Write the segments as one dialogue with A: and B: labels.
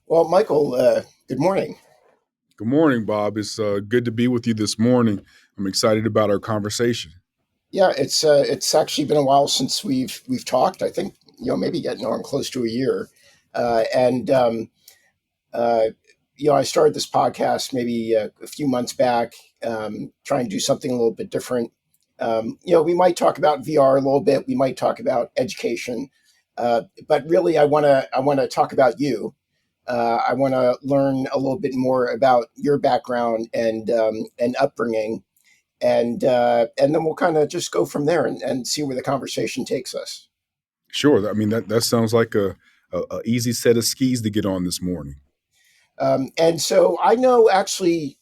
A: Well, Michael, good morning.
B: Good morning, Bob. It's good to be with you this morning. I'm excited about our conversation.
A: Yeah, it's actually been a while since we've talked. I think maybe getting on close to a year, and uh, I started this podcast maybe a few months back, trying to do something a little bit different. We might talk about VR a little bit. We might talk about education, but really, I want to talk about you. I want to learn a little bit more about your background and upbringing, and then we'll kind of just go from there and see where the conversation takes us.
B: Sure. I mean that sounds like a easy set of skis to get on this morning.
A: And so I know actually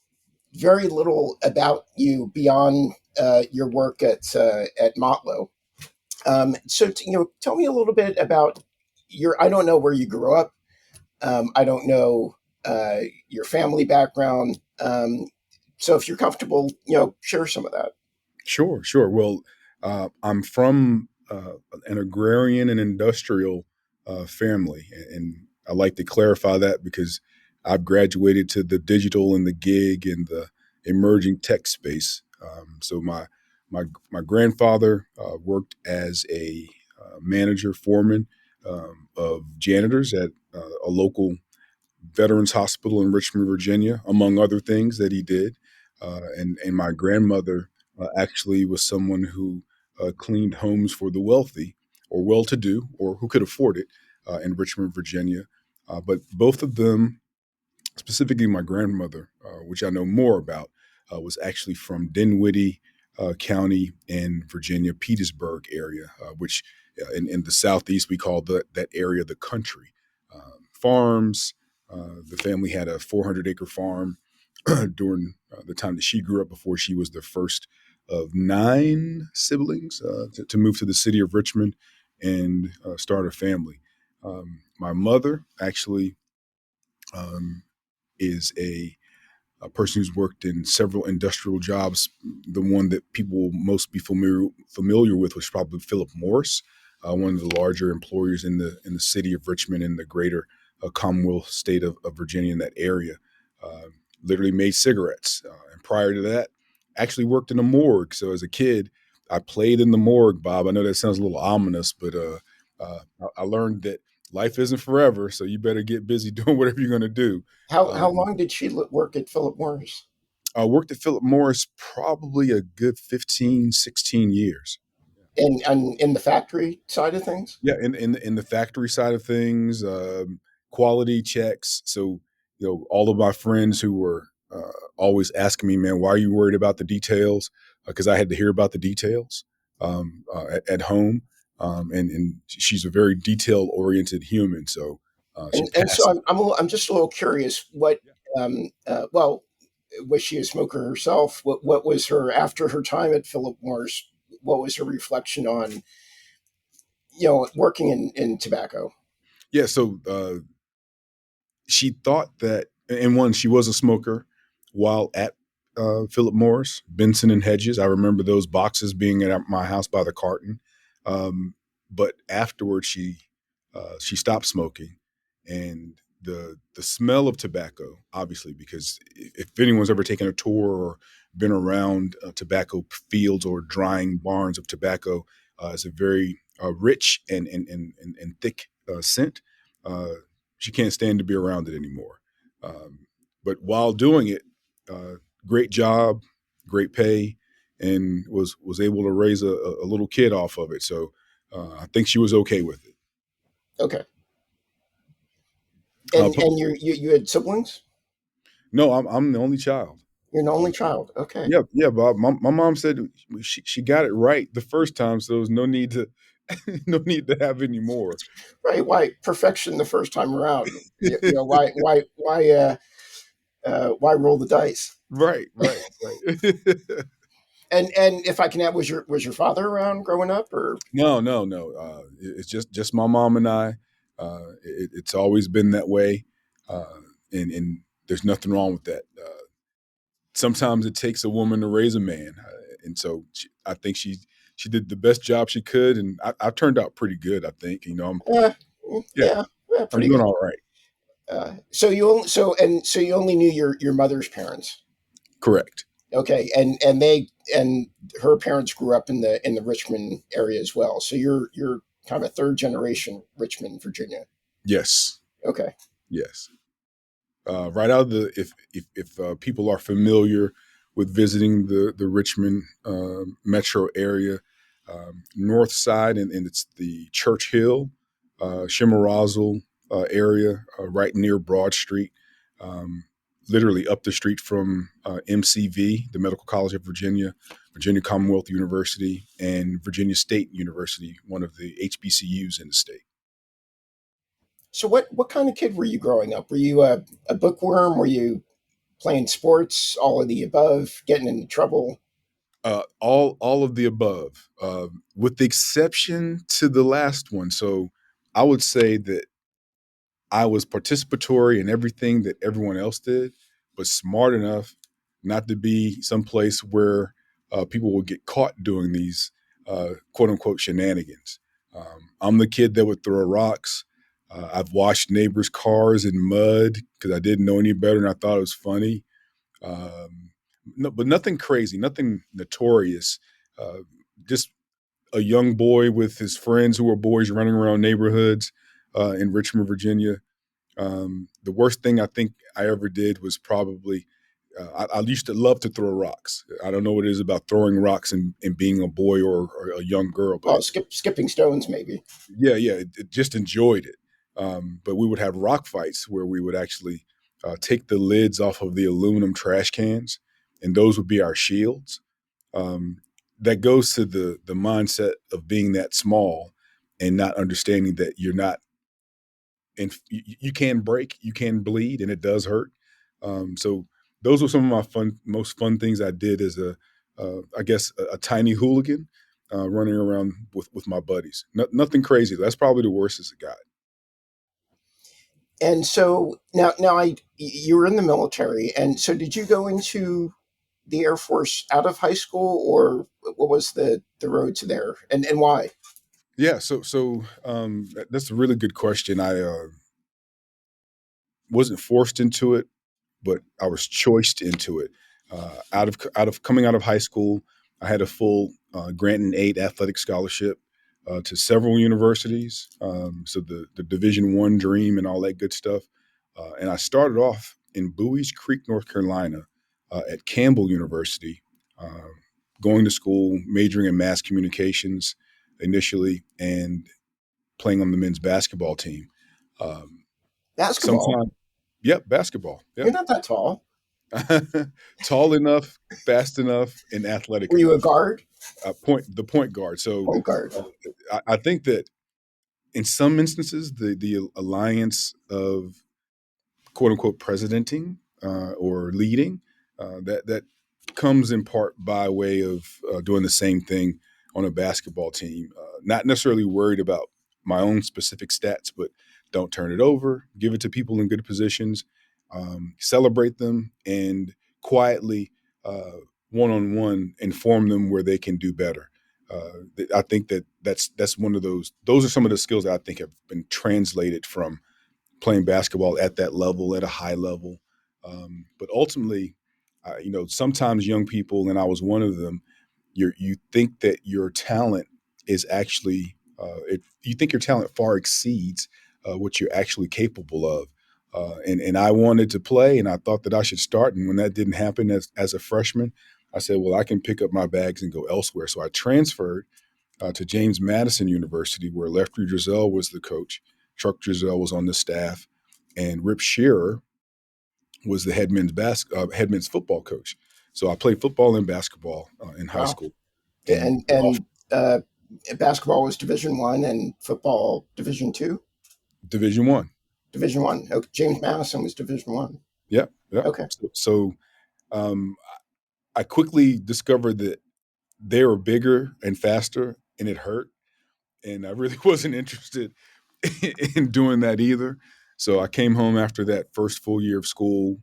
A: very little about you beyond your work at Motlow. Tell me a little bit about your. I don't know where you grew up. I don't know your family background. So if you're comfortable, share some of that.
B: Sure, sure. Well, I'm from an agrarian and industrial family, and I like to clarify that because I've graduated to the digital and the gig and the emerging tech space. So my grandfather worked as a manager foreman of janitors at a local veterans hospital in Richmond, Virginia, among other things that he did. And my grandmother actually was someone who cleaned homes for the wealthy or well-to-do or who could afford it in Richmond, Virginia. But both of them, specifically my grandmother, which I know more about, was actually from Dinwiddie County in Virginia, Petersburg area, which in the southeast we call that area the country. Farms. The family had a 400-acre farm during the time that she grew up before she was the first of nine siblings to move to the city of Richmond and start a family. My mother actually um, is a person who's worked in several industrial jobs. The one that people will most be familiar with was probably Philip Morris, one of the larger employers in the city of Richmond and the greater Commonwealth state of Virginia in that area. Uh, Literally made cigarettes, and prior to that, actually worked in a morgue. So as a kid, I played in the morgue. Bob, I know that sounds a little ominous, but I learned that life isn't forever, so you better get busy doing whatever you're going to do.
A: How
B: Um,
A: long did she work at Philip Morris?
B: I worked at Philip Morris probably a good 15, 16 years.
A: And in the factory side of things?
B: Yeah, in the factory side of things, quality checks. So, all of my friends who were always asking me, man, why are you worried about the details? Because I had to hear about the details at home. And she's a very detail oriented human. So she
A: And so
B: passed.
A: I'm just a little curious. Well, was she a smoker herself? What was her after her time at Philip Morris? What was her reflection on working in tobacco?
B: Yeah. So she thought that, and one, she was a smoker while at Philip Morris, Benson and Hedges. I remember those boxes being at my house by the carton. Um, but afterwards, she stopped smoking, and the smell of tobacco, obviously, because if anyone's ever taken a tour or been around tobacco fields or drying barns of tobacco, it's a very rich and thick scent. Uh, she can't stand to be around it anymore. Um, but while doing it, uh, great job, great pay, and was able to raise a little kid off of it. So I think she was okay with it.
A: Okay.
B: Uh,
A: And you had siblings?
B: no, I'm the only child.
A: You're an
B: Uh,
A: only child. Okay.
B: yeah, yeah, Bob. My mom said she got it right the first time, so there's no need to no need to have any more.
A: Right. Why perfection the first time around? Why roll the dice?
B: Right, right, right.
A: And if I can add, was your father around growing up, or
B: No, no, no. It's just my mom and I. It's always been that way, uh, and there's nothing wrong with that. Sometimes it takes a woman to raise a man, and so I think she did the best job she could, and I turned out pretty good. I think I'm
A: yeah,
B: yeah,
A: yeah,
B: I'm
A: pretty
B: doing
A: good.
B: all right.
A: So you only knew your mother's parents.
B: Correct.
A: Okay, and her parents grew up in the Richmond area as well. So you're kind of a third generation Richmond, Virginia.
B: Yes.
A: Okay.
B: Yes. Right out of the if people are familiar with visiting the Richmond metro area, north side, and it's the Church Hill, Chimerazel area, right near Broad Street, um, literally up the street from MCV, the Medical College of Virginia, Virginia Commonwealth University, and Virginia State University, one of the HBCUs in the state.
A: So what kind of kid were you growing up? Were you a bookworm? Were you playing sports? All of the above? Getting into trouble?
B: All of the above, with the exception to the last one. So I would say that I was participatory in everything that everyone else did, but smart enough not to be someplace where people would get caught doing these quote unquote shenanigans. I'm the kid that would throw rocks. I've washed neighbors' cars in mud because I didn't know any better and I thought it was funny. No, but nothing crazy, nothing notorious. Uh, just a young boy with his friends who were boys running around neighborhoods in Richmond, Virginia. The worst thing I think I ever did was probably I used to love to throw rocks. I don't know what it is about throwing rocks and being a boy or a young girl, but
A: Oh, skipping stones, maybe.
B: yeah, it just enjoyed it. But we would have rock fights where we would actually take the lids off of the aluminum trash cans, and those would be our shields. Um, that goes to the mindset of being that small and not understanding that you're not, and you can break, you can bleed, and it does hurt. So those were some of my most fun things I did as I guess, a tiny hooligan running around with my buddies. Nothing crazy. That's probably the worst as it got.
A: And so now you were in the military, and so did you go into the Air Force out of high school, or what was the road to there, and why?
B: Yeah, that's a really good question. I wasn't forced into it, but I was choiced into it. Out of coming out of high school, I had a full grant and aid athletic scholarship to several universities. So the Division I dream and all that good stuff. And I started off in Bowie's Creek, North Carolina, at Campbell University, uh, going to school, majoring in mass communications initially, and playing on the men's basketball team. Um,
A: Basketball.
B: sometime, yep, basketball.
A: You're
B: Yep.
A: not that tall.
B: Tall enough, fast enough, and athletic
A: Were you a
B: enough.
A: guard?
B: The point guard. So
A: Point guard.
B: uh, I think that in some instances, the alliance of quote unquote presidenting or leading that comes in part by way of doing the same thing on a basketball team. Not necessarily worried about my own specific stats, but don't turn it over. Give it to people in good positions. Celebrate them and quietly, one on one, inform them where they can do better. I think that's one of those. Those are some of the skills that I think have been translated from playing basketball at that level, at a high level. But ultimately, sometimes young people, and I was one of them, you think that your talent is actually, you think your talent far exceeds what you're actually capable of. And I wanted to play, and I thought that I should start. And when that didn't happen as a freshman, I said, well, I can pick up my bags and go elsewhere. So I transferred to James Madison University, where Lefty Driesell was the coach. Chuck Driesell was on the staff, and Rip Shearer was the head men's football coach. So I played football and basketball in high
A: Wow.
B: school, and
A: And basketball was Division I, and football Division II.
B: Division I.
A: Division I. Okay. James Madison was Division I.
B: Yeah, yeah.
A: Okay.
B: So um, I quickly discovered that they were bigger and faster, and it hurt. And I really wasn't interested in doing that either. So I came home after that first full year of school,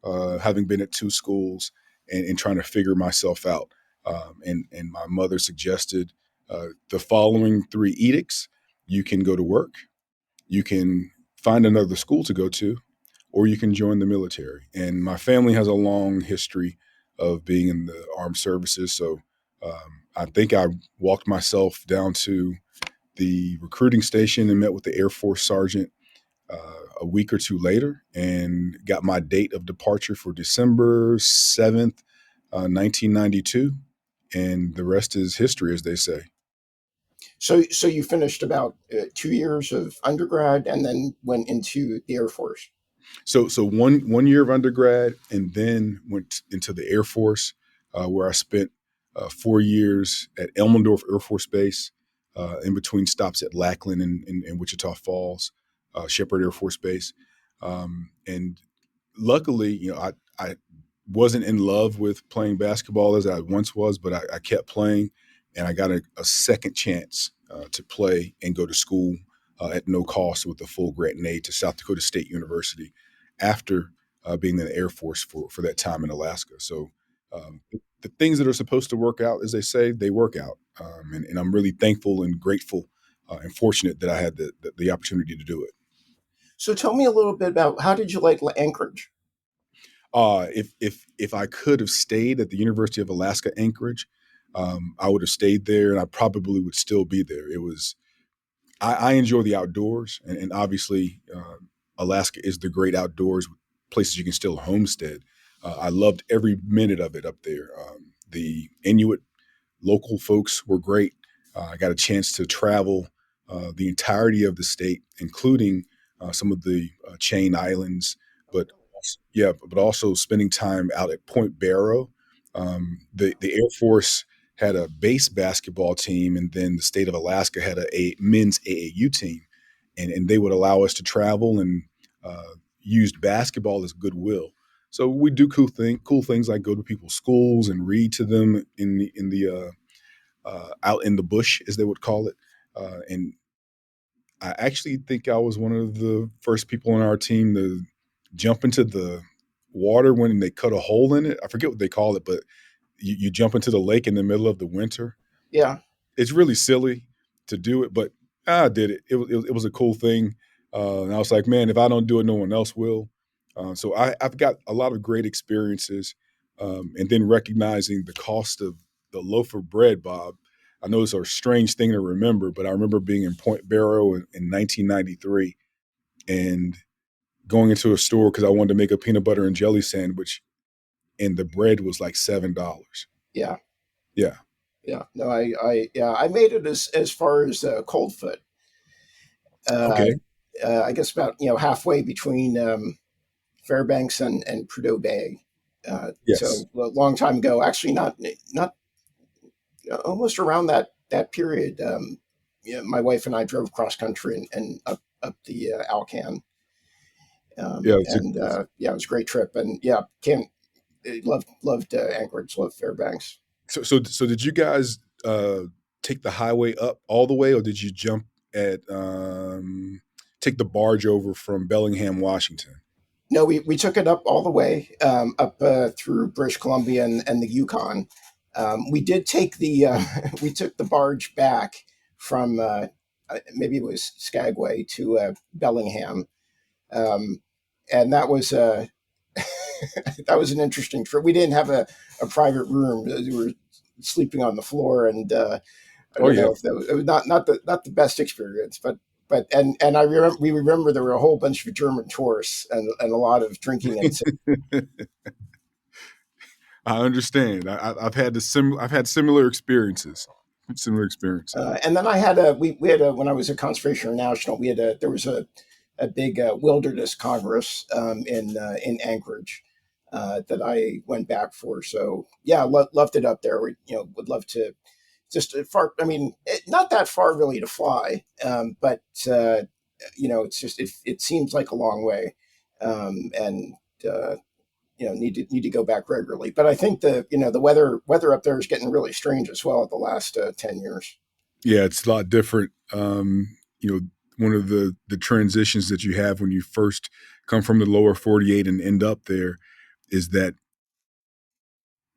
B: having been at two schools and trying to figure myself out. And my mother suggested the following three edicts: you can go to work, you can find another school to go to, or you can join the military. And my family has a long history of being in the armed services. So I think I walked myself down to the recruiting station and met with the Air Force sergeant a week or two later and got my date of departure for December 7th, 1992. And the rest is history, as they say.
A: So you finished about 2 years of undergrad and then went into the Air Force.
B: So one year of undergrad, and then went into the Air Force, where I spent 4 years at Elmendorf Air Force Base, in between stops at Lackland and Wichita Falls, Shepherd Air Force Base, and luckily, I wasn't in love with playing basketball as I once was, but I kept playing, and I got a second chance to play and go to school at no cost with a full grant and aid to South Dakota State University after being in the Air Force for that time in Alaska. So the things that are supposed to work out, as they say, they work out. And I'm really thankful and grateful and fortunate that I had the opportunity to do it.
A: So tell me a little bit about how did you like Anchorage?
B: If I could have stayed at the University of Alaska Anchorage, I would have stayed there, and I probably would still be there. I enjoy the outdoors, and obviously Alaska is the great outdoors, places you can still homestead. I loved every minute of it up there. The Inuit local folks were great. I got a chance to travel the entirety of the state, including some of the chain islands, but yeah, but also spending time out at Point Barrow. The Air Force had a base basketball team, and then the state of Alaska had a men's AAU team, and they would allow us to travel and used basketball as goodwill. So we do cool things like go to people's schools and read to them in the out in the bush, as they would call it. And I actually think I was one of the first people on our team to jump into the water when they cut a hole in it. I forget what they call it, but you jump into the lake in the middle of the winter.
A: Yeah.
B: It's really silly to do it, but I did it. It was a cool thing. And I was like, man, if I don't do it, no one else will. So I've got a lot of great experiences. And then recognizing the cost of the loaf of bread, Bob. I know it's a strange thing to remember, but I remember being in Point Barrow in 1993 and going into a store because I wanted to make a peanut butter and jelly sandwich, and the bread was like $7.
A: Yeah.
B: Yeah.
A: Yeah. No, I made it as far as Coldfoot. Uh,
B: Okay.
A: I guess about halfway between Fairbanks and Prudhoe Bay.
B: Yes.
A: So a long time ago, actually not almost around that period. My wife and I drove cross country and up the Alcan.
B: Yeah.
A: Yeah, it was a great trip, and yeah, can't loved Anchorage, loved Fairbanks.
B: So did you guys take the highway up all the way, or did you jump at take the barge over from Bellingham, Washington?
A: No, we took it up all the way up through British Columbia and the Yukon. We did take the we took the barge back from maybe it was Skagway to Bellingham, um, and that was that was an interesting trip. We didn't have a private room; we were sleeping on the floor, and I
B: Oh
A: don't
B: yeah.
A: know if that was, it was not the best experience, but and I remember we remember there were a whole bunch of German tourists and a lot of drinking and
B: I understand. I've had I've had similar experiences. Similar experiences.
A: and then I had we had when I was at Conservation International we had there was a big wilderness congress in Anchorage that I went back for. So yeah, loved it up there. We would love to just far. I mean, not that far really to fly, but it's just it seems like a long way, and need to go back regularly. But I think the weather up there is getting really strange as well at the last 10 years.
B: Yeah, it's a lot different. One of the transitions that you have when you first come from the lower 48 and end up there is that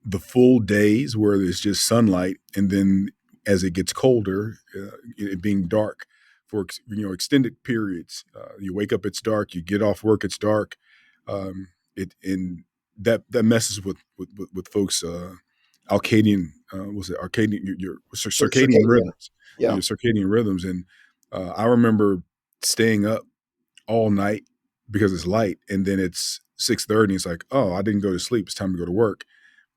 B: the full days where there's just sunlight, and then as it gets colder, it being dark for extended periods. You wake up, it's dark. You get off work, it's dark. And that messes with folks. Alcadian, was it Arcadian? Your circadian
A: Circadian.
B: rhythms,
A: Yeah.
B: your circadian rhythms, and I remember staying up all night because it's light, and then it's 6:30. It's like, oh, I didn't go to sleep. It's time to go to work,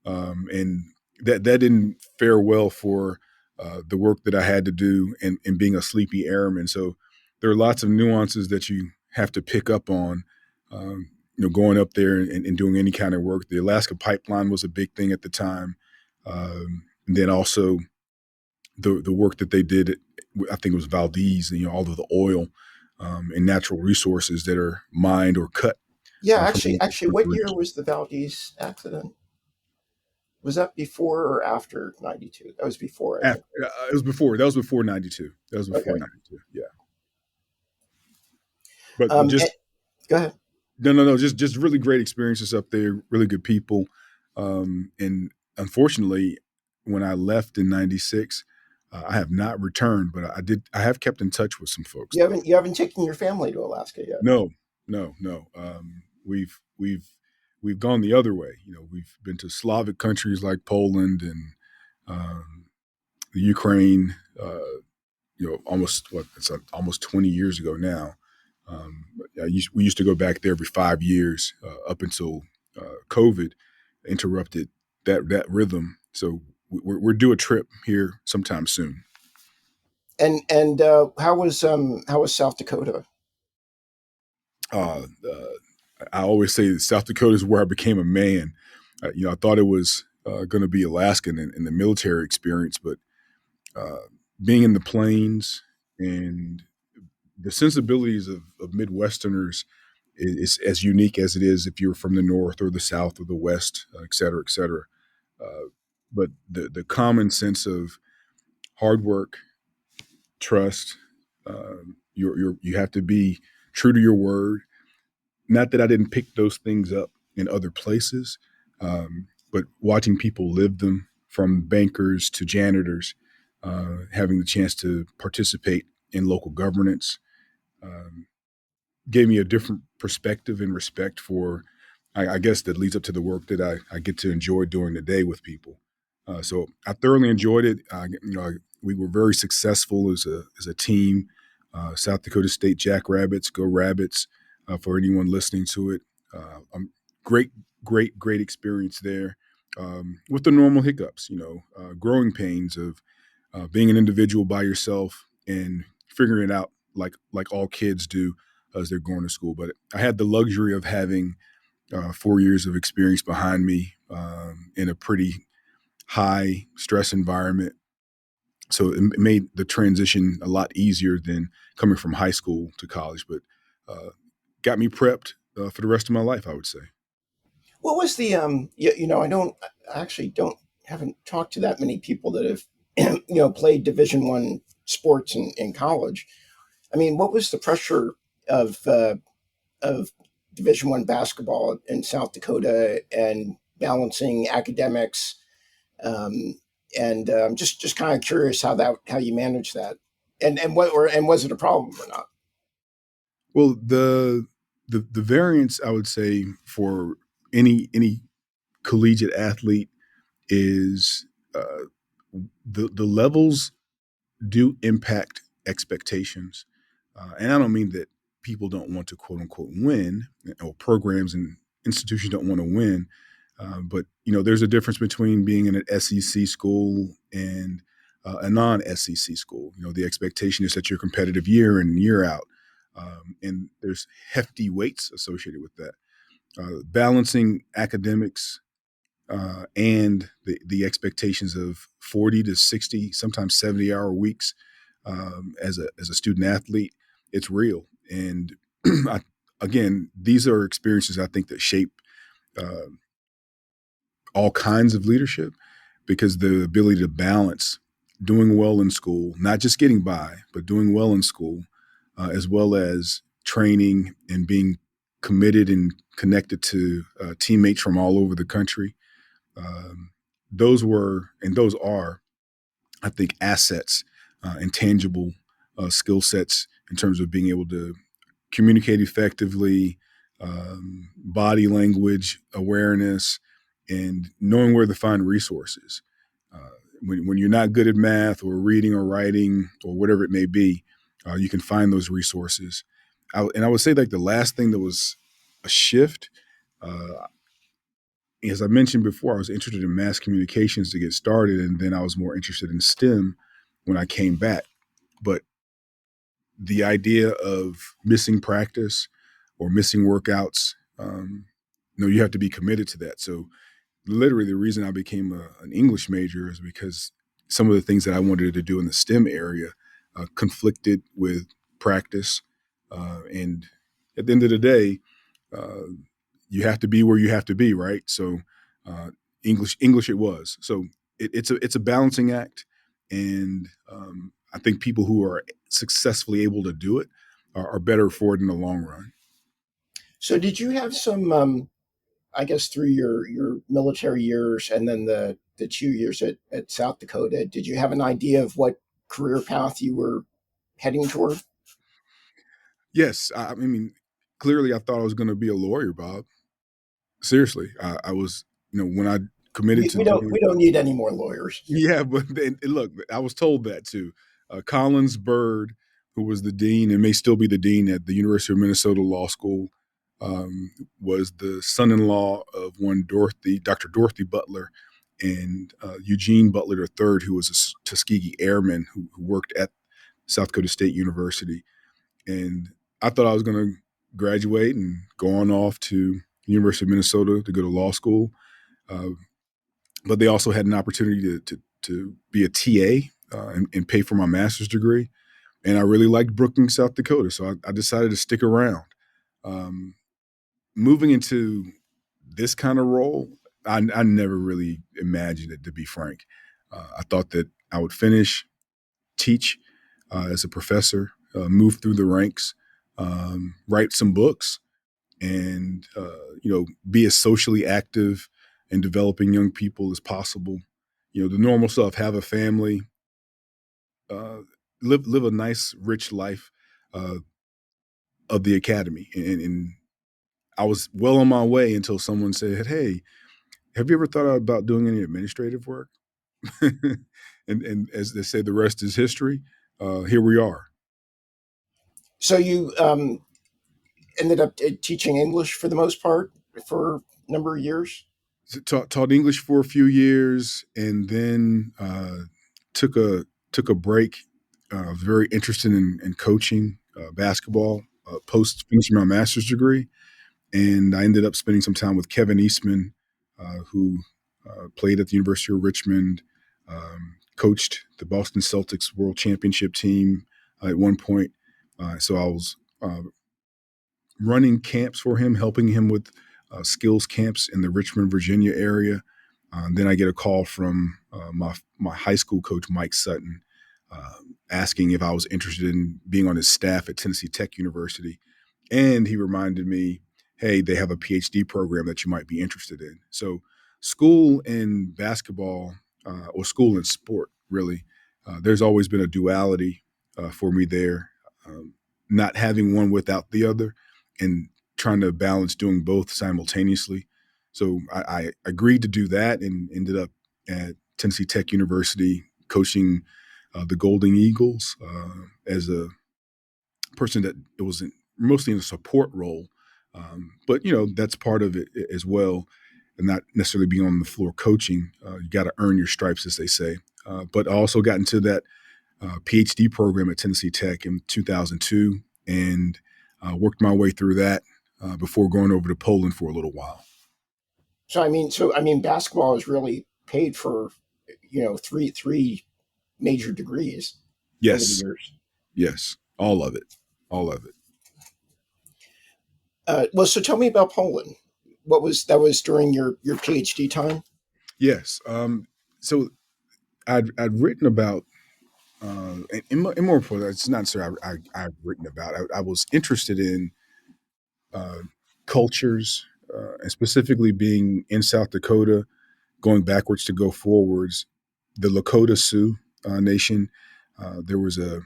B: and that didn't fare well for the work that I had to do, and being a sleepy airman. So there are lots of nuances that you have to pick up on. Going up there and doing any kind of work. The Alaska pipeline was a big thing at the time, and then also the work that they did. I think it was Valdez. All of the oil and natural resources that are mined or cut
A: Yeah.
B: from
A: Actually,
B: the
A: what year
B: rich.
A: was the Valdez accident? Was that before or after '92? That was before, I
B: After,
A: think.
B: it was before. That was before '92. That was before
A: Okay.
B: '92. Yeah, but
A: Um, eh,
B: just
A: Go ahead.
B: no. Just really great experiences up there. Really good people. And unfortunately, when I left in '96, I have not returned. But I did. I have kept in touch with some folks though.
A: You haven't taken your family to Alaska yet.
B: No, no. We've gone the other way. We've been to Slavic countries like Poland and um, the Ukraine. Almost almost 20 years ago now. We used to go back there every 5 years up until COVID interrupted that rhythm. So we're due a trip here sometime soon.
A: And how was South Dakota?
B: Uh, I always say that South Dakota is where I became a man. I thought it was going to be Alaskan in the military experience, but uh, being in the plains and the sensibilities of Midwesterners is as unique as it is if you're from the North or the South or the West, et cetera, et cetera. Uh, but the common sense of hard work, trust, you have to be true to your word. Not that I didn't pick those things up in other places, but watching people live them, from bankers to janitors, having the chance to participate in local governance, um, gave me a different perspective and respect for, I guess, that leads up to the work that I get to enjoy during the day with people. So I thoroughly enjoyed it. We were very successful as a team. South Dakota State Jackrabbits, go Rabbits! For anyone listening to it, great, great experience there. With the normal hiccups, growing pains of being an individual by yourself and figuring it out like all kids do as they're going to school. But I had the luxury of having 4 years of experience behind me in a pretty high stress environment. So it made the transition a lot easier than coming from high school to college, but got me prepped for the rest of my life, I would say.
A: What was the I actually don't haven't talked to that many people that have played Division I sports in college. I mean, what was the pressure of of Division I basketball in South Dakota and balancing academics? Um, and just kind of curious how you manage that, and was it a problem or not?
B: Well, the variance I would say for any collegiate athlete is uh, the levels do impact expectations. And I don't mean that people don't want to quote unquote win, or programs and institutions don't want to win. But there's a difference between being in an SEC school and a non-SEC school. The expectation is that you're competitive year in and year out, and there's hefty weights associated with that. Balancing academics and the expectations of 40 to 60, sometimes 70-hour weeks as a student athlete, it's real. And I, again, these are experiences I think that shape uh, all kinds of leadership, because the ability to balance doing well in school, not just getting by, but doing well in school, as well as training and being committed and connected to teammates from all over the country. Um, those were and those are, I think, assets and tangible skill sets in terms of being able to communicate effectively, body language awareness, and knowing where to find resources. When you're not good at math or reading or writing or whatever it may be, you can find those resources. And I would say like the last thing that was a shift, uh, as I mentioned before, I was interested in mass communications to get started, and then I was more interested in STEM when I came back. But the idea of missing practice or missing workouts, you have to be committed to that. So literally the reason I became an English major is because some of the things that I wanted to do in the STEM area conflicted with practice. And at the end of the day, uh, you have to be where you have to be, right? So uh, English it was. So it's a balancing act, and I think people who are successfully able to do it are better for it in the long run.
A: So did you have some, I guess through your military years and then the 2 years at South Dakota, did you have an idea of what career path you were heading toward?
B: Yes, I mean, clearly I thought I was going to be a lawyer, Bob. Seriously, I was, when I committed to
A: We
B: doing.
A: don't need any more lawyers.
B: Yeah, but then, look, I was told that too. Collins Byrd, who was the dean and may still be the dean at the University of Minnesota Law School, was the son-in-law of one Dr. Dorothy Butler, and Eugene Butler III, who was a Tuskegee airman who worked at South Dakota State University. And I thought I was going to graduate and go on off to University of Minnesota to go to law school. Uh, but they also had an opportunity to be a TA and pay for my master's degree. And I really liked Brookings, South Dakota, so I decided to stick around. Um, Moving into this kind of role, I never really imagined it, to be frank. I thought that I would finish, teach as a professor, move through the ranks, write some books, and be as socially active and developing young people as possible. The normal stuff: have a family, uh, live a nice, rich life uh, of the academy. And I was well on my way until someone said, "Hey, have you ever thought about doing any administrative work?" and as they say, the rest is history. Here we are.
A: So you ended up teaching English for the most part for a number of years.
B: Taught English for a few years, and then took a took a break. Was very interested in coaching basketball post finishing my master's degree, and I ended up spending some time with Kevin Eastman, who played at the University of Richmond, coached the Boston Celtics World Championship team at one point. So I was running camps for him, helping him with skills camps in the Richmond, Virginia area. Then I get a call from my high school coach, Mike Sutton, uh, asking if I was interested in being on his staff at Tennessee Tech University. And he reminded me, hey, they have a PhD program that you might be interested in. So school and basketball, or school and sport, really, there's always been a duality for me there, um, not having one without the other and trying to balance doing both simultaneously. So I agreed to do that and ended up at Tennessee Tech University coaching the Golden Eagles as a person that it was mostly in a support role. But, that's part of it as well, and not necessarily being on the floor coaching. You got to earn your stripes, as they say. But I also got into that Ph.D. program at Tennessee Tech in 2002 and worked my way through that before going over to Poland for a little while.
A: So I mean, basketball has really paid for three major degrees over the
B: Yes,
A: years.
B: yes, all of it, all of it.
A: Well, so tell me about Poland. What was that was during your PhD time?
B: Yes. So I'd written about, and more important, it's not necessarily I've written about. I was interested in uh, cultures, and specifically being in South Dakota, going backwards to go forwards. The Lakota Sioux Nation. There was a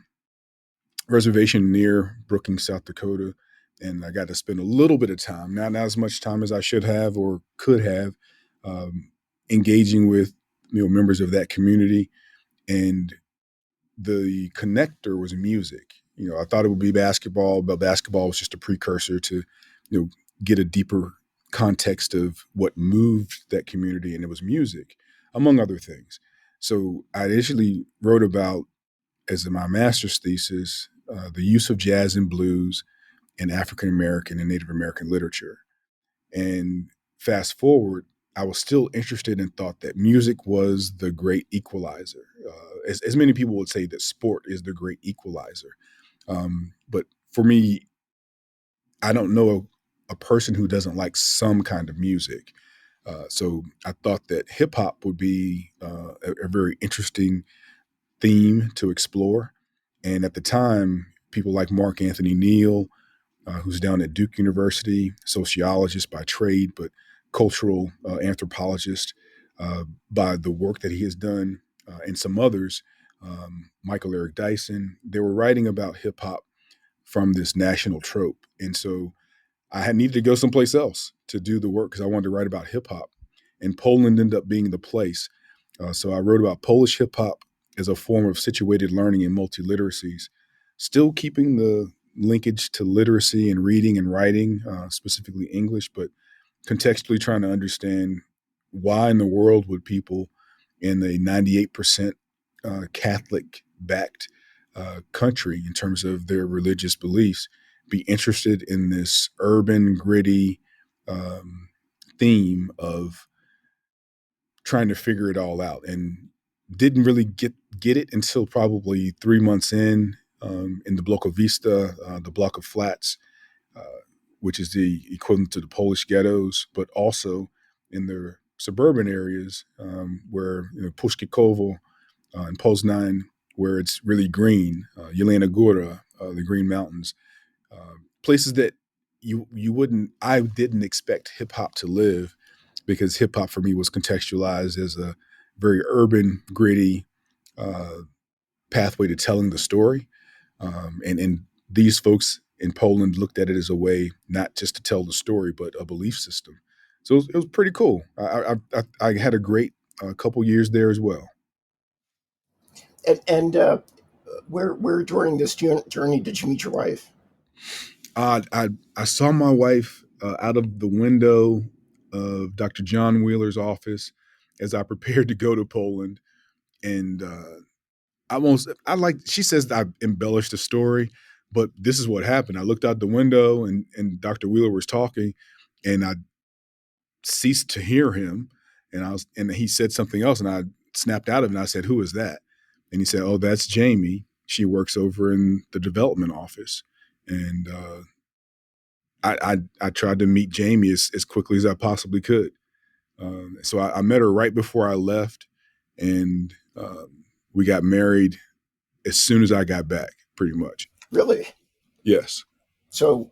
B: reservation near Brookings, South Dakota, and I got to spend a little bit of time, not as much time as I should have or could have, um, engaging with members of that community. And the connector was music. I thought it would be basketball, but basketball was just a precursor to, get a deeper context of what moved that community, and it was music, among other things. So I initially wrote about, as in my master's thesis, the use of jazz and blues in African American and Native American literature. And fast forward, I was still interested and thought that music was the great equalizer. As many people would say that sport is the great equalizer. But for me, I don't know a person who doesn't like some kind of music. So I thought that hip hop would be a very interesting theme to explore. And at the time, people like Mark Anthony Neal, who's down at Duke University, sociologist by trade, but cultural anthropologist by the work that he has done, and some others, Michael Eric Dyson, they were writing about hip hop from this national trope. And so I had needed to go someplace else to do the work because I wanted to write about hip hop. And Poland ended up being the place. So I wrote about Polish hip hop as a form of situated learning and multiliteracies, still keeping the linkage to literacy and reading and writing, specifically English, but contextually trying to understand why in the world would people in a 98% Catholic backed country in terms of their religious beliefs be interested in this urban, gritty um, theme of trying to figure it all out, and didn't really get it until probably 3 months in the Bloco Vista, the block of flats, uh, which is the equivalent to the Polish ghettos, but also in the suburban areas where Puszczykowo and Poznań, where it's really green, Jelena Góra, the Green Mountains, places that I didn't expect hip hop to live, because hip hop for me was contextualized as a very urban, gritty uh, pathway to telling the story. And these folks in Poland looked at it as a way not just to tell the story, but a belief system. So it was pretty cool. I had a great couple years there as well.
A: And where during this journey did you meet your wife?
B: I saw my wife out of the window of Dr. John Wheeler's office as I prepared to go to Poland, and she says that I embellished the story, but this is what happened. I looked out the window, and Dr. Wheeler was talking, and I ceased to hear him, and he said something else, and I snapped out of it, and I said, "Who is that?" And he said, "Oh, that's Jamie. She works over in the development office." And I tried to meet Jamie as quickly as I possibly could. So I met her right before I left, and we got married as soon as I got back, pretty much.
A: Really?
B: Yes.
A: So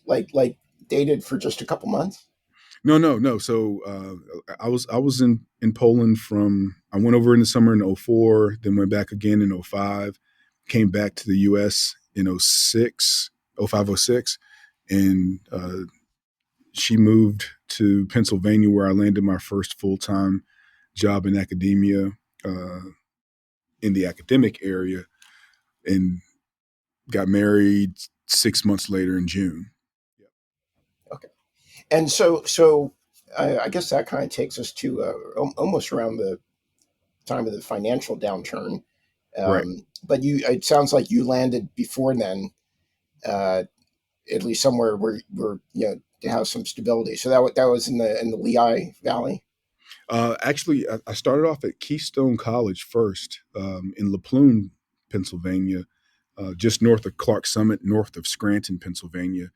A: like dated for just a couple months?
B: No, no, no. So I was in Poland I went over in the summer in '04, then went back again in '05, came back to the US in '06, '05, '06, and she moved to Pennsylvania, where I landed my first full time job in academia, uh, in the academic area, and got married 6 months later in June.
A: Okay. And so I guess that kind of takes us to almost around the time of the financial downturn.
B: Right.
A: But it sounds like you landed before then, uh, at least somewhere where to have some stability. So that was in the Lehigh Valley.
B: Actually, I started off at Keystone College first, in La Plume, Pennsylvania, just north of Clark Summit, north of Scranton, Pennsylvania.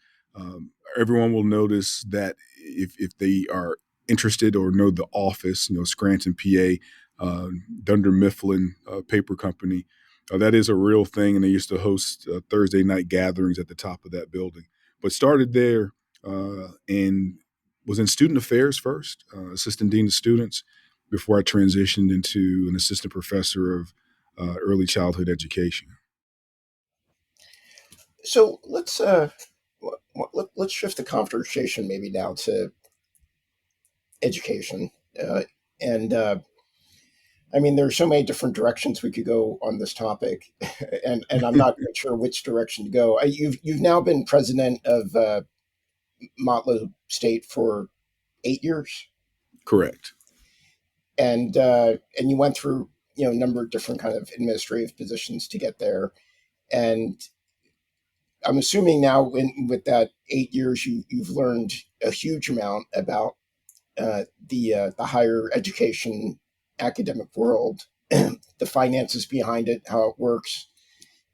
B: Everyone will notice that if they are interested or know the office, Scranton, PA, Dunder Mifflin Paper Company, that is a real thing, and they used to host Thursday night gatherings at the top of that building. But started there, and was in student affairs first, assistant dean of students, before I transitioned into an assistant professor of early childhood education.
A: So let's. let's shift the conversation maybe now to education. And I mean, there are so many different directions we could go on this topic, and I'm not quite sure which direction to go. You've now been president of Motlow State for 8 years,
B: Correct.
A: and you went through a number of different kind of administrative positions to get there. And I'm assuming now, with that 8 years, you've learned a huge amount about the higher education academic world, the finances behind it, how it works,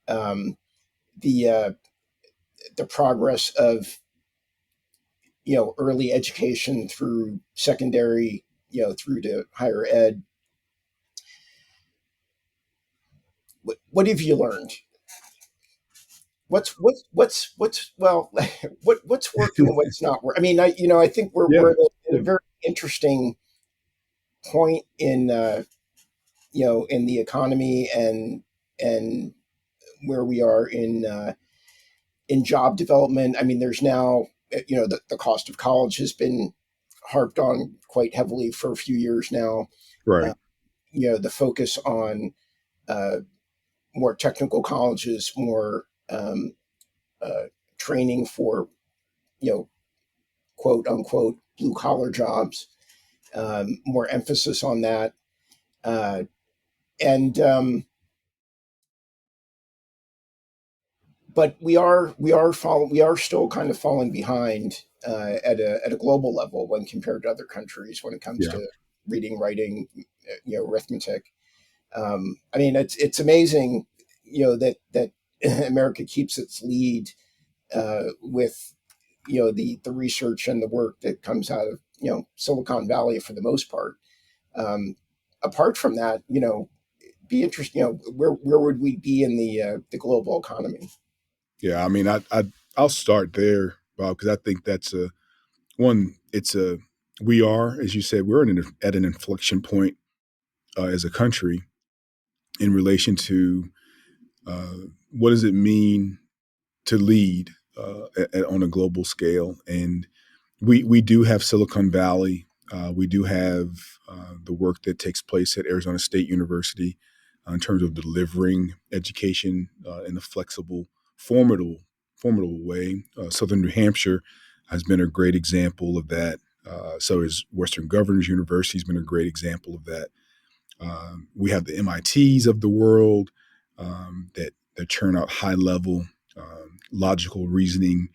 A: um, the the progress of early education through secondary, through to higher ed. What have you learned? What's well, what's working and what's not working? I mean, I think we're
B: Yeah.
A: at a very interesting point in in the economy, and where we are in job development. I mean, there's now the cost of college has been harped on quite heavily for a few years now. Uh,
B: Right.
A: the focus on uh, more technical colleges, more uh, training for you know quote unquote blue collar jobs, more emphasis on that, uh, and but we are still kind of falling behind at a global level when compared to other countries when it comes
B: Yeah.
A: to reading, writing, arithmetic. I mean, it's amazing, that America keeps its lead with the research and the work that comes out of Silicon Valley for the most part. Um, Apart from that, be interesting. Where would we be in the global economy?
B: Yeah. I mean, I'll start there, Bob, because I think that's a one. It's a we are, as you said, at an inflection point as a country in relation to uh, what does it mean to lead on a global scale. And we do have Silicon Valley. We do have the work that takes place at Arizona State University in terms of delivering education in a flexible, formidable, formidable way. Southern New Hampshire has been a great example of that. So is Western Governors University has been a great example of that. We have the MITs of the world that churn out high level logical reasoning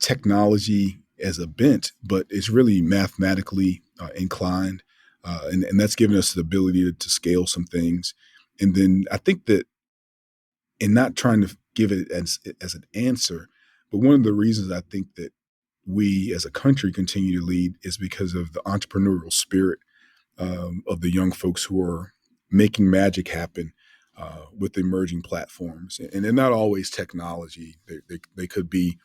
B: technology as a bent, but it's really mathematically inclined. And that's given us the ability to scale some things. And then I think that in not trying to give it as an answer, but one of the reasons I think that we as a country continue to lead is because of the entrepreneurial spirit of the young folks who are making magic happen with emerging platforms. And they're not always technology. They could be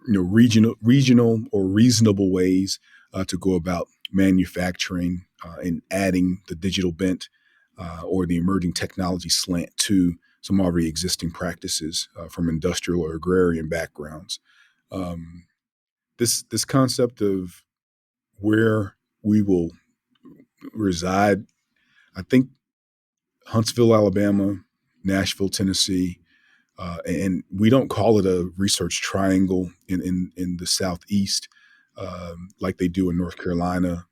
B: regional or reasonable ways to go about manufacturing and adding the digital bent or the emerging technology slant to some already existing practices from industrial or agrarian backgrounds. Um, this concept of where we will reside, I think Huntsville, Alabama, Nashville, Tennessee, and we don't call it a research triangle in the Southeast like they do in North Carolina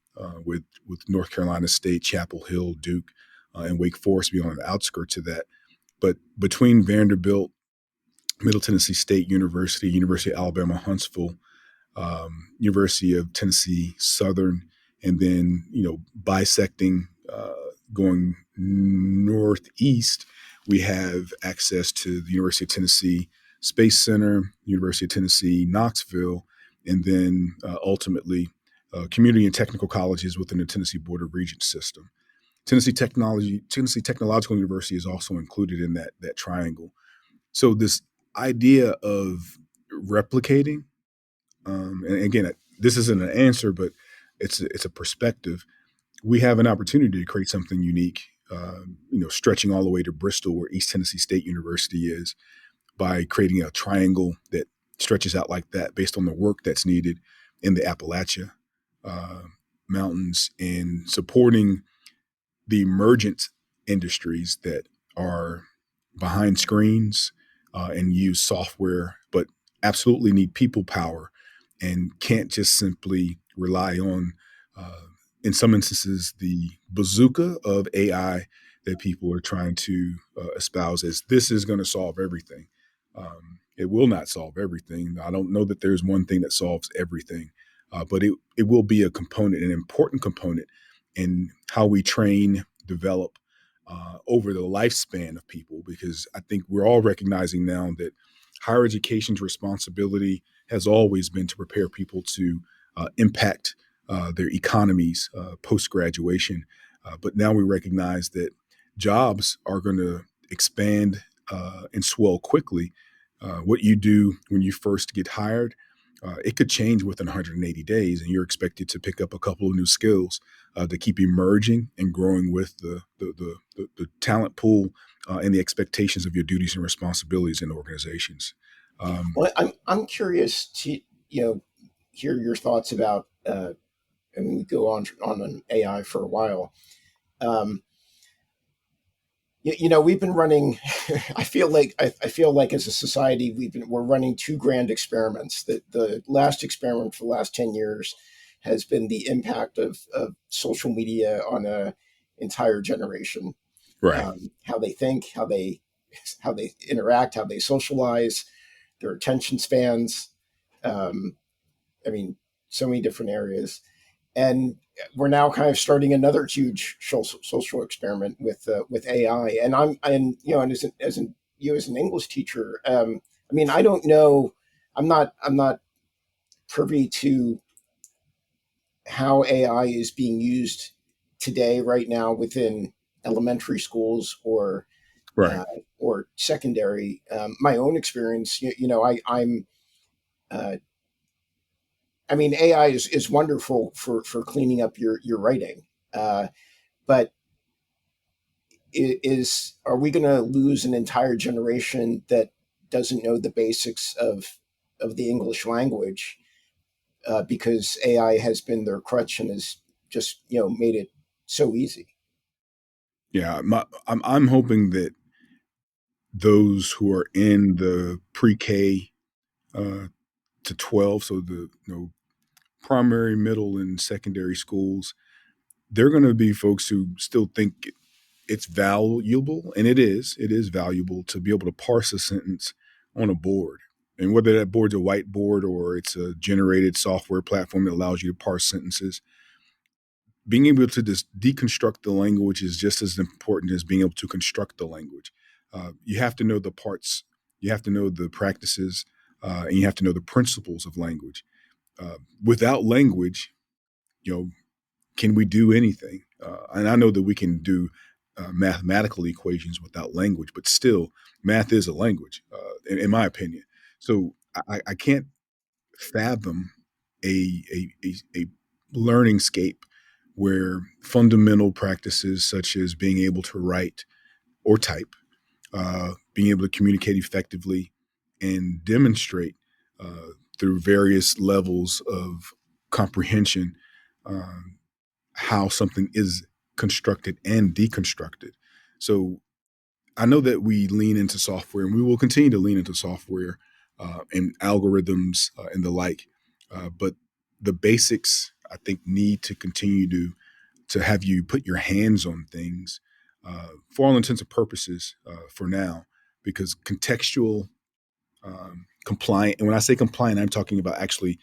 B: with North Carolina State, Chapel Hill, Duke, and Wake Forest being on the outskirts of that. But between Vanderbilt, Middle Tennessee State University, University of Alabama, Huntsville, University of Tennessee Southern, and then bisecting going northeast, we have access to the University of Tennessee Space Center, University of Tennessee Knoxville, and then ultimately community and technical colleges within the Tennessee Board of Regents system. Tennessee Technological University is also included in that triangle. So this idea of replicating and again, this isn't an answer, but it's a perspective. We have an opportunity to create something unique. Stretching all the way to Bristol, where East Tennessee State University is, by creating a triangle that stretches out like that based on the work that's needed in the Appalachia uh, mountains, and supporting the emergent industries that are behind screens and use software, but absolutely need people power and can't just simply rely on, uh, in some instances, the bazooka of AI that people are trying to espouse as this is going to solve everything. It will not solve everything. I don't know that there's one thing that solves everything, but it will be a component, an important component in how we train, develop over the lifespan of people, because I think we're all recognizing now that higher education's responsibility has always been to prepare people to impact their economies post graduation. But now we recognize that jobs are going to expand and swell quickly. What you do when you first get hired, it could change within 180 days, and you're expected to pick up a couple of new skills to keep emerging and growing with the talent pool and the expectations of your duties and responsibilities in organizations. Um,
A: Well, I'm curious to hear your thoughts about. I mean, we go on an AI for a while. Um, we've been running. I feel like as a society we're running two grand experiments. That the last experiment for the last 10 years has been the impact of social media on a entire generation.
B: right.
A: How they think, how they interact, how they socialize, their attention spans. Um, I mean, so many different areas, and we're now kind of starting another huge social experiment with AI. And and as an English teacher, I mean, I don't know, I'm not privy to how AI is being used today, right now, within elementary schools
B: Right.
A: uh, or secondary. My own experience, uh, I mean, AI is wonderful for cleaning up your writing, but are we going to lose an entire generation that doesn't know the basics of the English language because AI has been their crutch and has just made it so easy?
B: Yeah. I'm hoping that those who are in the pre-K uh, to 12, so the primary, middle, and secondary schools, they're going to be folks who still think it's valuable, and it is valuable to be able to parse a sentence on a board. And whether that board's a whiteboard or it's a generated software platform that allows you to parse sentences, being able to just deconstruct the language is just as important as being able to construct the language. You have to know the parts, you have to know the practices, and you have to know the principles of language. Without language, you know, can we do anything? And I know that we can do mathematical equations without language, but still, math is a language, in my opinion. So I can't fathom a learning scape where fundamental practices such as being able to write or type, being able to communicate effectively, and demonstrate through various levels of comprehension um, how something is constructed and deconstructed. So I know that we lean into software, and we will continue to lean into software and algorithms and the like. But the basics, I think, need to continue to have you put your hands on things for all intents and purposes for now, because contextual, compliant, and when I say compliant, I'm talking about actually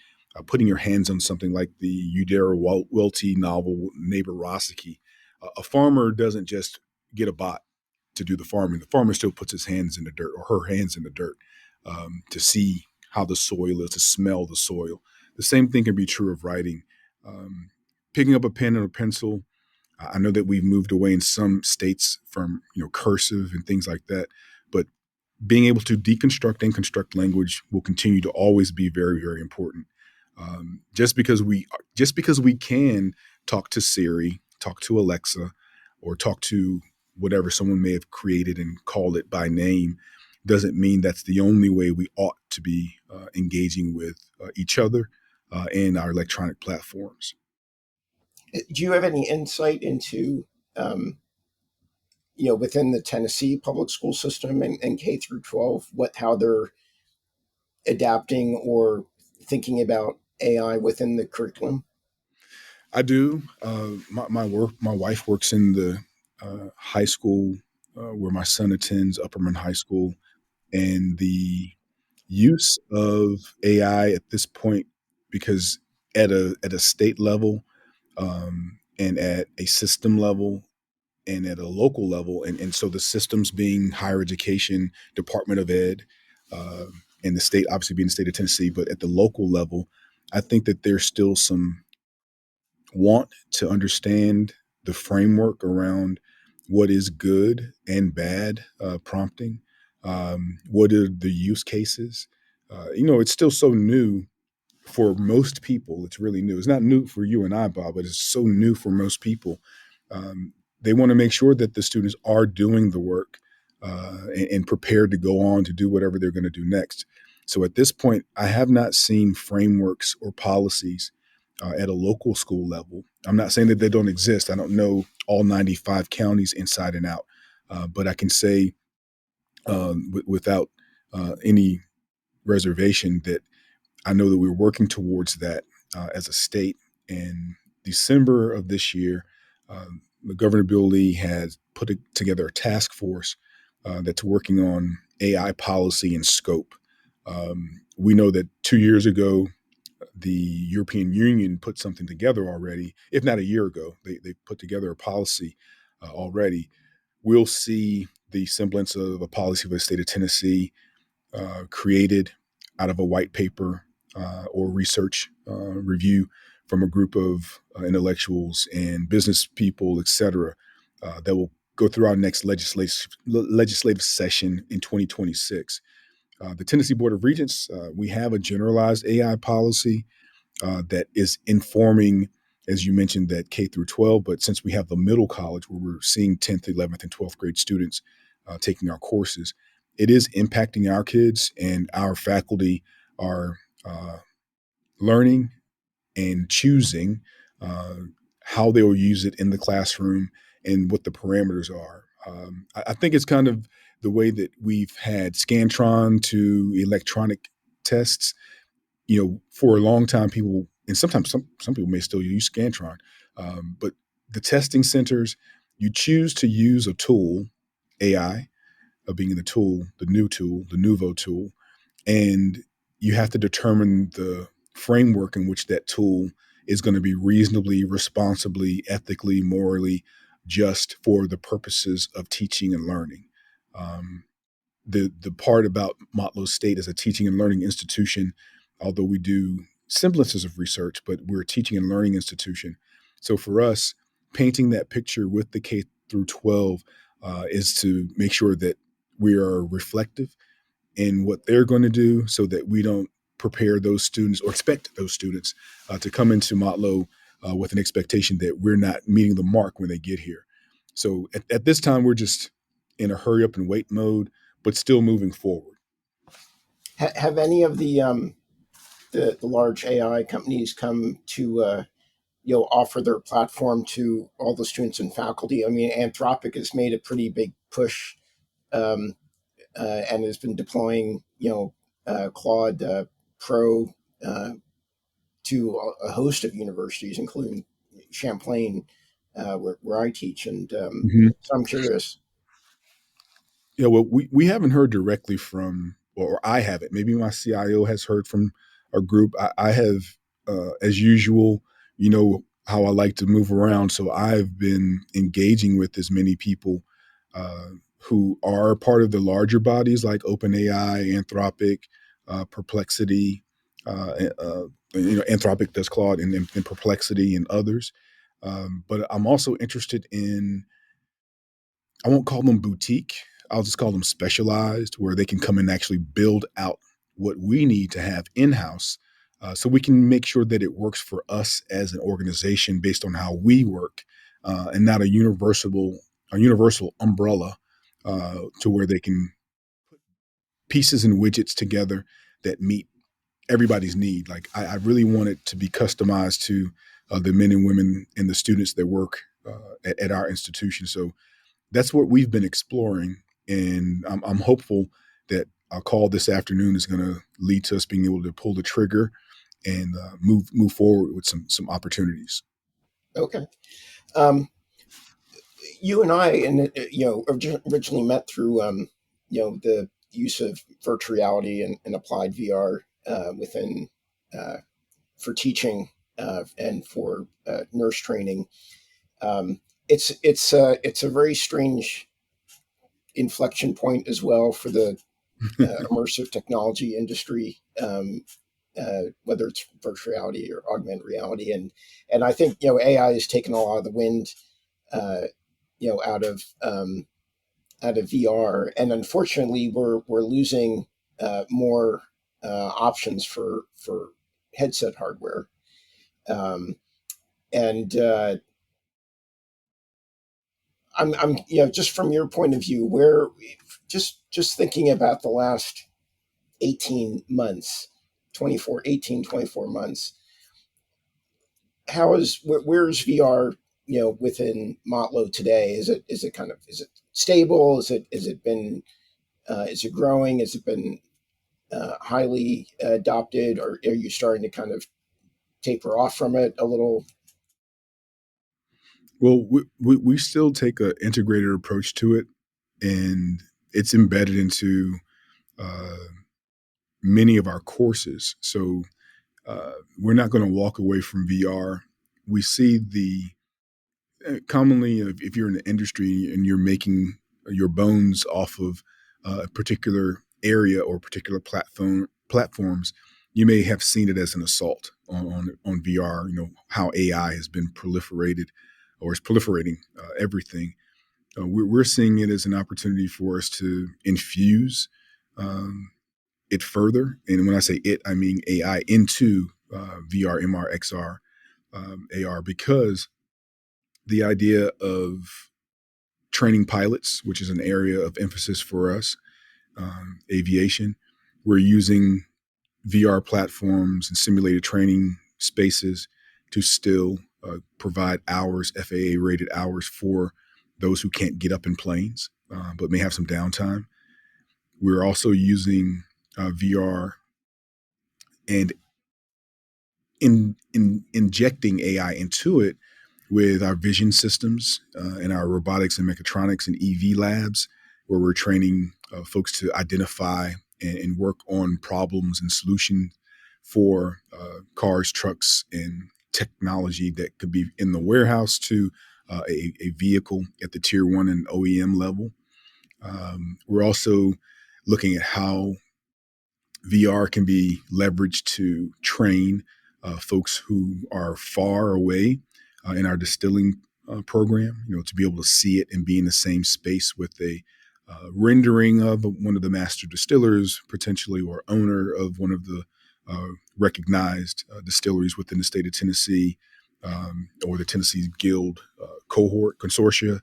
B: putting your hands on something like the Udera Welty novel Neighbor Rosicky. A farmer doesn't just get a bot to do the farming. The farmer still puts his hands in the dirt, or her hands in the dirt, to see how the soil is, to smell the soil. The same thing can be true of writing. Um, Picking up a pen and a pencil. I know that we've moved away in some states from cursive and things like that, but being able to deconstruct and construct language will continue to always be very, very important. Just because we can talk to Siri, talk to Alexa, or talk to whatever someone may have created and call it by name, doesn't mean that's the only way we ought to be engaging with each other and our electronic platforms.
A: Do you have any insight into, um, within the Tennessee public school system and K through 12, how they're adapting or thinking about AI within the curriculum?
B: I do. My wife works in the high school where my son attends, Upperman High School, and the use of AI at this point, because at a state level and at a system level and at a local level, and so the systems being higher education, Department of Ed, uh, and the state obviously being the state of Tennessee, but at the local level, I think that there's still some want to understand the framework around what is good and bad prompting. What are the use cases? It's still so new for most people. It's really new. It's not new for you and I, Bob, but it's so new for most people. Um, they want to make sure that the students are doing the work and prepared to go on to do whatever they're going to do next. So at this point, I have not seen frameworks or policies at a local school level. I'm not saying that they don't exist. I don't know all 95 counties inside and out, but I can say without any reservation that I know that we're working towards that as a state. In December of this year, the Governor Bill Lee has put together a task force that's working on AI policy and scope. We know that 2 years ago, the European Union put something together already, if not a year ago. They put together a policy already. We'll see the semblance of a policy for the state of Tennessee created out of a white paper or research review from a group of intellectuals and business people, et cetera, that will go through our next legislative session in 2026. The Tennessee Board of Regents, we have a generalized AI policy that is informing, as you mentioned, that K through 12. But since we have the middle college where we're seeing 10th, 11th, and 12th grade students taking our courses, it is impacting our kids, and our faculty are learning and choosing uh, how they will use it in the classroom and what the parameters are. I think it's kind of the way that we've had Scantron to electronic tests. For a long time, people, and sometimes some people may still use Scantron, but the testing centers, you choose to use a tool, AI, being the tool, the new tool, the nouveau tool, and you have to determine the framework in which that tool is going to be reasonably, responsibly, ethically, morally just for the purposes of teaching and learning. Um, the part about Motlow State as a teaching and learning institution, although we do semblances of research, but we're a teaching and learning institution. So for us, painting that picture with the K through 12 is to make sure that we are reflective in what they're going to do so that we don't prepare those students or expect those students to come into Motlow with an expectation that we're not meeting the mark when they get here. So at this time, we're just in a hurry up and wait mode, but still moving forward.
A: Have any of the large AI companies come to offer their platform to all the students and faculty? I mean, Anthropic has made a pretty big push, um, and has been deploying Claude Pro uh, to a host of universities, including Champlain, where I teach. And
B: Mhm.
A: so I'm curious.
B: Yeah, well, we haven't heard directly from, or I haven't. Maybe my CIO has heard from our group. I have, as usual, how I like to move around. So I've been engaging with as many people uh, who are part of the larger bodies like OpenAI, Anthropic, Perplexity. Anthropic does Claude, and Perplexity and others. But I'm also interested in, I won't call them boutique. I'll just call them specialized, where they can come and actually build out what we need to have in house, so we can make sure that it works for us as an organization based on how we work, and not a universal umbrella to where they can. pieces and widgets together that meet everybody's need. Like I really want it to be customized to the men and women and the students that work at our institution. So that's what we've been exploring, and I'm hopeful that our call this afternoon is going to lead to us being able to pull the trigger and move forward with some opportunities.
A: Okay. Um, you and I, originally met through, the use of virtual reality and applied VR within for teaching and for nurse training. It's a very strange inflection point as well for the immersive technology industry, whether it's virtual reality or augmented reality, and I think AI has taken a lot of the wind, uh, out of VR, and unfortunately we're losing more options for headset hardware, um, and I'm just from your point of view, where just thinking about the last 18 months, 24 months, where's VR, within Motlow today? Is it stable? Is it been, is it growing? Has it been highly adopted, or are you starting to kind of taper off from it a little?
B: Well, we still take an integrated approach to it, and it's embedded into uh, many of our courses. So we're not going to walk away from VR. We see the commonly, if you're in the industry and you're making your bones off of a particular area or particular platforms, you may have seen it as an assault on VR. You know how AI has been proliferated or is proliferating everything. We're seeing it as an opportunity for us to infuse um, it further. And when I say it, I mean AI into VR, MR, XR, AR, because the idea of training pilots, which is an area of emphasis for us, aviation, we're using VR platforms and simulated training spaces to still provide hours, FAA rated hours for those who can't get up in planes but may have some downtime. We're also using VR and injecting AI into it with our vision systems and our robotics and mechatronics and EV labs, where we're training folks to identify and work on problems and solutions for cars, trucks, and technology that could be in the warehouse to a vehicle at the tier one and OEM level. We're also looking at how VR can be leveraged to train folks who are far away in our distilling program, to be able to see it and be in the same space with a rendering of one of the master distillers, potentially, or owner of one of the recognized distilleries within the state of Tennessee, or the Tennessee Guild cohort consortia.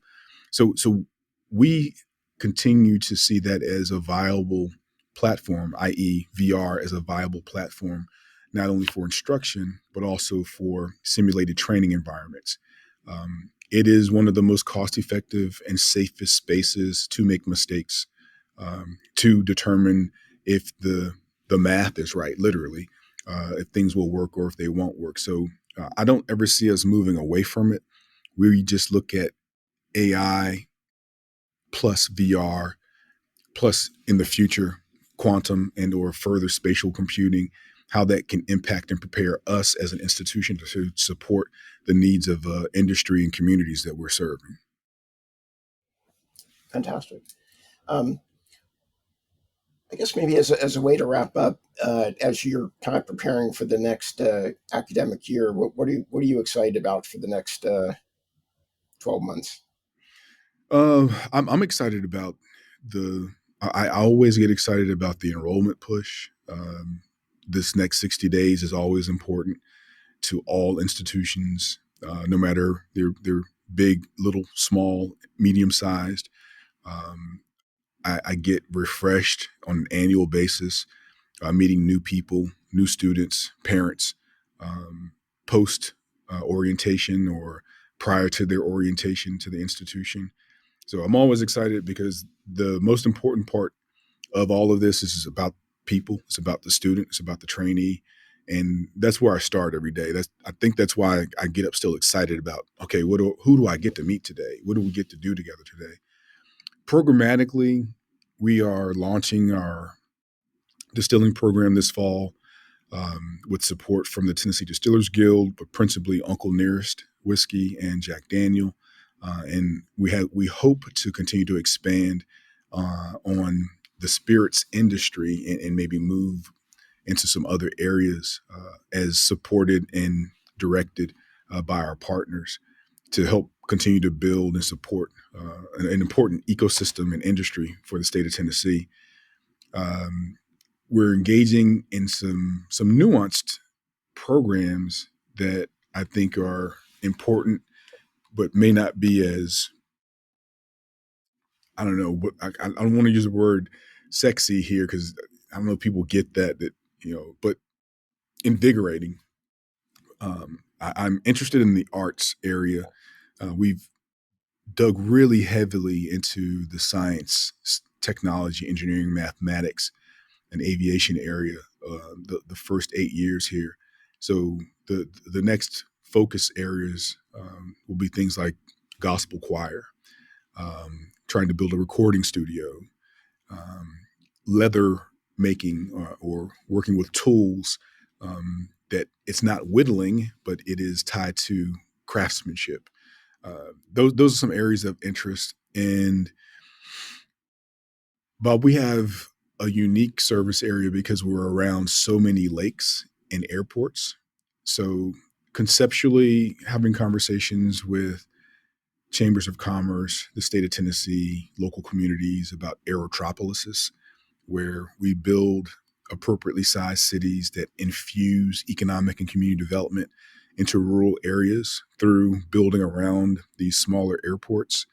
B: So we continue to see that as a viable platform, i.e., VR as a viable platform, not only for instruction, but also for simulated training environments. It is one of the most cost effective and safest spaces to make mistakes, to determine if the math is right, literally, if things will work or if they won't work. So I don't ever see us moving away from it. We just look at AI plus VR plus in the future quantum and or further spatial computing, how that can impact and prepare us as an institution to support the needs of industry and communities that we're serving.
A: Fantastic. Um, I guess maybe as a way to wrap up, as you're kind of preparing for the next academic year, what are you excited about for the next 12 months?
B: I'm excited about I always get excited about the enrollment push. This next 60 days is always important to all institutions, no matter they're big, little, small, medium sized. Um, I get refreshed on an annual basis, meeting new people, new students, parents, post orientation or prior to their orientation to the institution. So I'm always excited because the most important part of all of this is about people. It's about the student. It's about the trainee. And that's where I start every day. I think that's why I get up still excited about, okay, who do I get to meet today? What do we get to do together today? Programmatically, we are launching our distilling program this fall, with support from the Tennessee Distillers Guild, but principally Uncle Nearest Whiskey and Jack Daniel. And we hope to continue to expand on the spirits industry and maybe move into some other areas as supported and directed by our partners to help continue to build and support an important ecosystem and industry for the state of Tennessee. We're engaging in some nuanced programs that I think are important, but may not be as, I don't know, but I don't want to use the word sexy here because I don't know if people get that, but invigorating. I'm interested in the arts area. We've dug really heavily into the science, technology, engineering, mathematics, and aviation area the first 8 years here. So the next focus areas will be things like gospel choir, trying to build a recording studio, leather making, or working with tools that it's not whittling, but it is tied to craftsmanship. Those are some areas of interest. And Bob, we have a unique service area because we're around so many lakes and airports. So conceptually, having conversations with chambers of commerce, the state of Tennessee, local communities about aerotropolises, where we build appropriately sized cities that infuse economic and community development into rural areas through building around these smaller airports.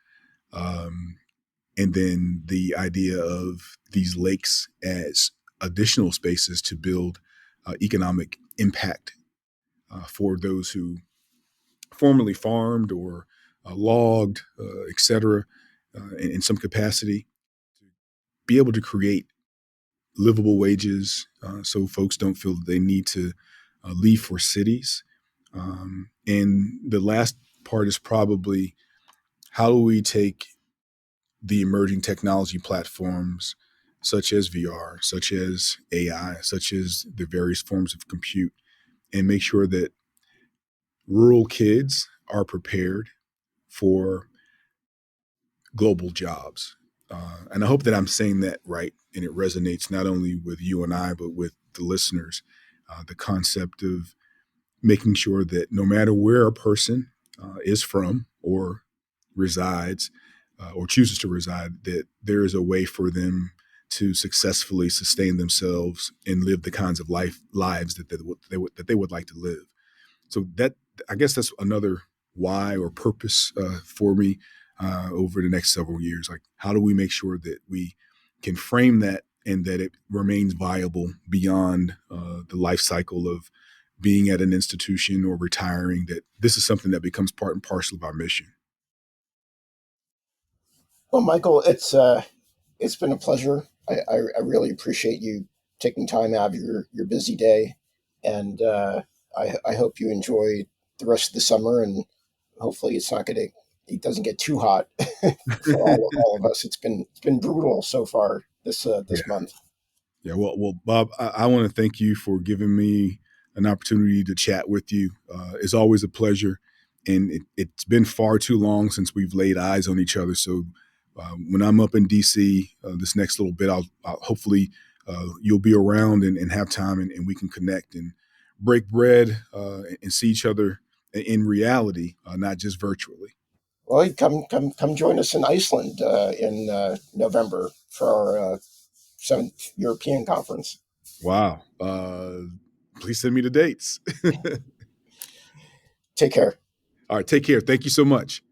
B: And then the idea of these lakes as additional spaces to build economic impact for those who formerly farmed or logged, et cetera, in some capacity, to be able to create livable wages so folks don't feel that they need to leave for cities. And the last part is probably, how do we take the emerging technology platforms such as VR, such as AI, such as the various forms of compute, and make sure that rural kids are prepared for global jobs. And I hope that I'm saying that right and it resonates not only with you and I, but with the listeners. The concept of making sure that no matter where a person is from or resides or chooses to reside, that there is a way for them to successfully sustain themselves and live the kinds of lives that they would like to live. So that, I guess that's another why or purpose for me over the next several years. Like, how do we make sure that we can frame that and that it remains viable beyond the life cycle of being at an institution or retiring, that this is something that becomes part and parcel of our mission.
A: Well, Michael, it's been a pleasure. I really appreciate you taking time out of your busy day, and I hope you enjoy the rest of the summer. And hopefully, it doesn't get too hot for all of us. It's been brutal so far
B: Yeah.
A: this month.
B: Yeah. Well, Bob, I want to thank you for giving me an opportunity to chat with you. It's always a pleasure. And it's been far too long since we've laid eyes on each other. So when I'm up in DC this next little bit, I'll hopefully you'll be around and have time, and we can connect and break bread and see each other in reality, not just virtually.
A: Well, you come join us in Iceland in November for our seventh European conference.
B: Wow. Please send me the dates.
A: Take care.
B: All right. Take care. Thank you so much.